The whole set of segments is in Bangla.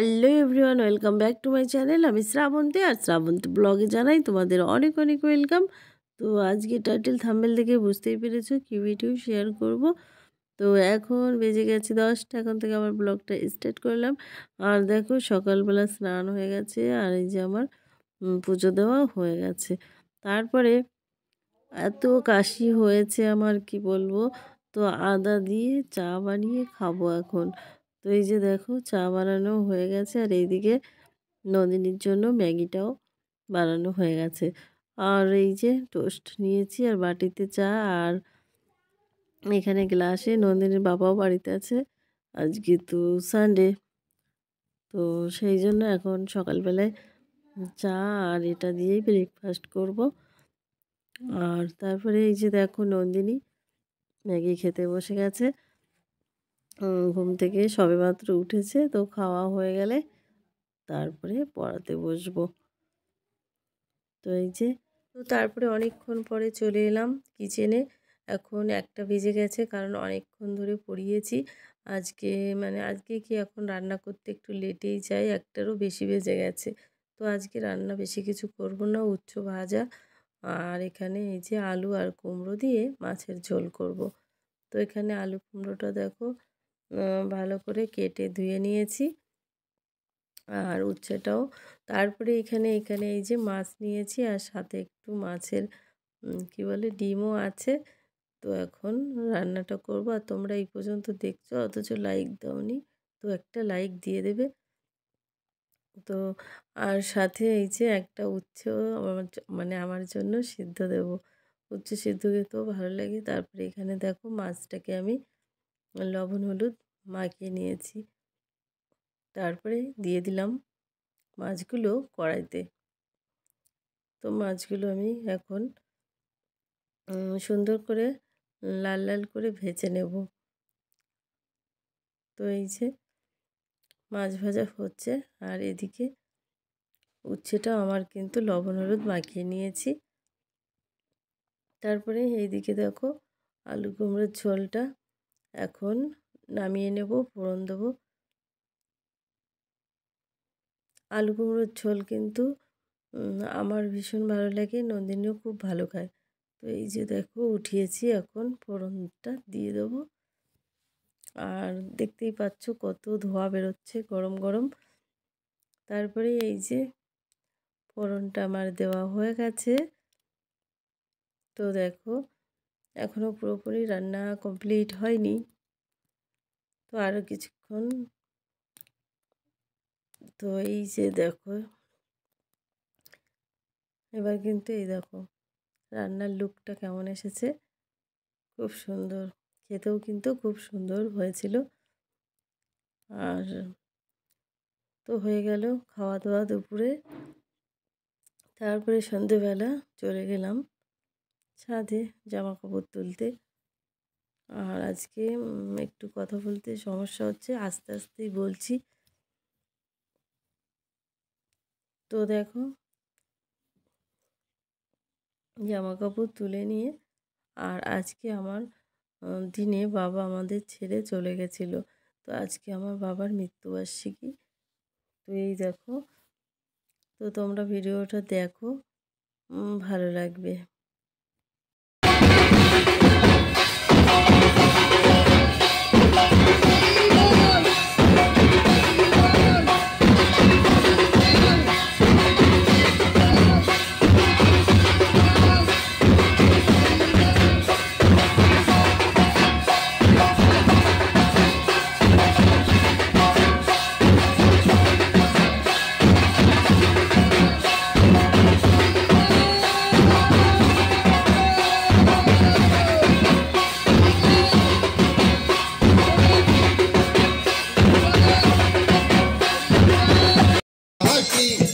Hello everyone, welcome back to my channel. আমি শ্রাবন্তী, আর শ্রাবন্তী ব্লগে জানাই তোমাদের অনেক অনেক ওয়েলকাম। তো আজকে টাইটেল থাম্বনেল দেখে বুঝতেই পেরেছো কি ভিডিও শেয়ার করব। তো এখন বেজে গেছে 10টা, এখন থেকে আমার ব্লগটা স্টার্ট করলাম। আর দেখো সকালবেলা স্নান হয়ে গেছে, আর এই যে আমার পুজো দেওয়া হয়ে গেছে। তারপরে এত কাশি হয়েছে আমার, কি বলবো। তো আদা দিয়ে চা বানিয়ে খাবো এখন। তো এই যে দেখো চা বানানো হয়ে গেছে, আর এইদিকে নন্দিনীর জন্য ম্যাগিটাও বানানো হয়ে গেছে। আর এই যে টোস্ট নিয়েছি, আর বাটিতে চা, আর এখানে গ্লাসে। নন্দিনীর বাবাও বাড়িতে আছে, আজকে তো সানডে। তো সেই জন্য এখন সকালবেলায় চা আর এটা দিয়েই ব্রেকফাস্ট করব। আর তারপরে এই যে দেখো নন্দিনী ম্যাগি খেতে বসে গেছে। ঘুম থেকে সবেমাত্র উঠেছে, তো খাওয়া হয়ে গেলে তারপরে পড়াতে বসবো। তো এই যে, তো তারপরে অনেকক্ষণ পরে চলে এলাম কিচেনে। এখন 1টা বেজে গেছে, কারণ অনেকক্ষণ ধরে পড়িয়েছি। আজকে কি এখন রান্না করতে একটু লেটেই যাই, 1টারও বেশি বেজে গেছে। তো আজকে রান্না বেশি কিছু করব না, উচ্চ ভাজা আর এখানে এই যে আলু আর কুমড়ো দিয়ে মাছের ঝোল করব। তো এখানে আলু কুমড়োটা দেখো ভালো করে কেটে ধুয়ে নিয়েছি, আর উচ্ছেটাও। তারপরে এখানে এই যে মাছ নিয়েছি, আর সাথে একটু মাছের কি বলে ডিমও আছে। তো এখন রান্নাটা করব। আর তোমরা এই পর্যন্ত দেখছো অথচ লাইক দাওনি, তো একটা লাইক দিয়ে দেবে। তো আর সাথে এই যে একটা উচ্ছেও আমার জন্য সিদ্ধ দেব। উচ্ছে সিদ্ধ খেতেও ভালো লাগে। তারপরে এখানে দেখো মাছটাকে আমি লবণ হলুদ মাখিয়ে নিয়েছি। তারপরে দিয়ে দিলাম মাছগুলো কড়াইতে। তো মাছগুলো আমি এখন সুন্দর করে লাল লাল করে ভেজে নেব। তো এই যে মাছ ভাজা হচ্ছে, আর এদিকে উচ্ছেটা আমার কিন্তু লবণ হলুদ মাখিয়ে নিয়েছি। তারপরে এইদিকে দেখো আলু কুমড়োর ঝোলটা এখন নামিয়ে নেব, ফোড়ন দেবো। আলু কুমড়োর ঝোল কিন্তু আমার ভীষণ ভালো লাগে, নন্দিনীও খুব ভালো খায়। তো এই যে দেখো উঠিয়েছি, এখন ফোড়নটা দিয়ে দেবো। আর দেখতেই পাচ্ছ কত ধোঁয়া বেরোচ্ছে গরম গরম। তারপরে এই যে ফোড়নটা আমার দেওয়া হয়ে গেছে। তো দেখো এখনও পুরোপুরি রান্না কমপ্লিট হয়নি, তো আরও কিছুক্ষণ। তো এই যে দেখো এবার কিন্তু এই দেখো রান্নার লুকটা কেমন এসেছে, খুব সুন্দর। খেতেও কিন্তু খুব সুন্দর হয়েছিল। আর তো হয়ে গেল খাওয়া দাওয়া দুপুরে। তারপরে সন্ধেবেলা চলে গেলাম ছাদে জামা কাপড় তুলতে। আর আজকে একটু কথা বলতে সমস্যা হচ্ছে, আস্তে আস্তেই বলছি। তো দেখো জামা কাপড় তুলে নিয়ে, আর আজকে আমার দিনে বাবা আমাদের ছেড়ে চলে গেছিলো। তো আজকে আমার বাবার মৃত্যুবার্ষিকী। তো এই দেখো, তো তোমরা ভিডিওটা দেখো, ভালো লাগবে।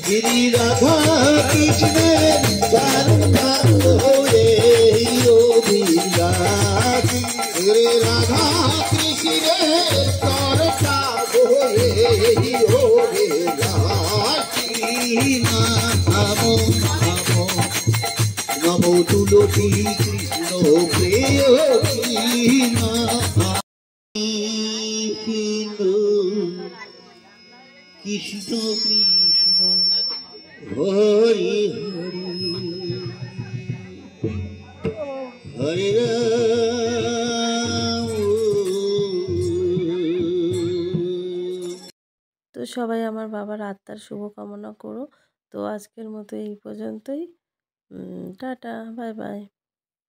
गिरी राधा कृष्ण रे राधा कृष्ण नमो नमो नमो तुलसी कृष्ण प्रेम কৃষ্ণ কৃষ্ণ হরি হরি হরে রাম। তো সবাই আমার বাবার আত্মার শুভকামনা করো। তো আজকের মতো এই পর্যন্তই। Tata, bye bye.